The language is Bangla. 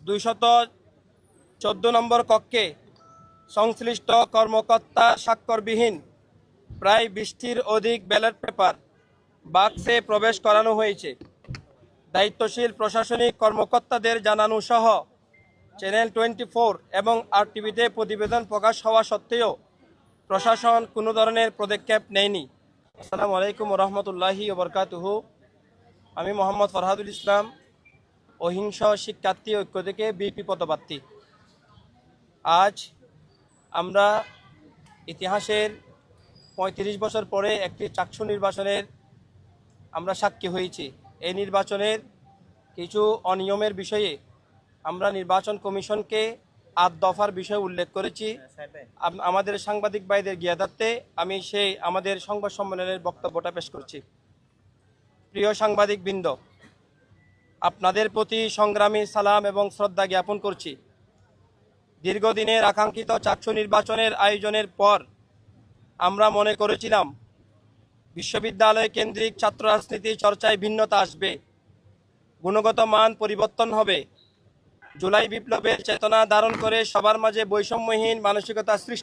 214 নম্বর কক্ষে সংশ্লিষ্ট কর্মকর্তা স্বাক্ষরবিহীন প্রায় 20টির অধিক ব্যালট পেপার বাক্সে প্রবেশ করানো হয়েছে। দায়িত্বশীল প্রশাসনিক কর্মকর্তাদের জানানো সহ চ্যানেল 24 এবং আরটিভিতে প্রতিবেদন প্রকাশ হওয়া সত্ত্বেও প্রশাসন কোনো ধরনের পদক্ষেপ নেয়নি। আসসালামু আলাইকুম রহমতুল্লাহি ওবরকাতুহু। আমি মোহাম্মদ ফরহাদুল ইসলাম, অহিংস শিক্ষার্থী ঐক্য থেকে বিপি পদপ্রার্থী। আজ আমরা ইতিহাসের 35 বছর পরে একটি চাকসু নির্বাচনের আমরা সাক্ষী হয়েছি। এই নির্বাচনের কিছু অনিয়মের বিষয়ে আমরা নির্বাচন কমিশনকে 8 দফার বিষয় উল্লেখ করেছি। আমাদের সাংবাদিক ভাইদের জ্ঞাতার্থে আমি আমাদের সংবাদ সম্মেলনের বক্তব্যটা পেশ করছি। প্রিয় সাংবাদিকবৃন্দ, আপনাদের প্রতি সংগ্রামী সালাম এবং শ্রদ্ধা জ্ঞাপন করছি। দীর্ঘদিনের আকাঙ্ক্ষিত চাকসু নির্বাচনের আয়োজনের পর আমরা মনে করেছিলাম বিশ্ববিদ্যালয় কেন্দ্রিক ছাত্র রাজনীতি চর্চায় ভিন্নতা আসবে, গুণগত মান পরিবর্তন হবে, জুলাই বিপ্লবের চেতনা ধারণ করে সবার মাঝে বৈষম্যহীন মানসিকতা সৃষ্টি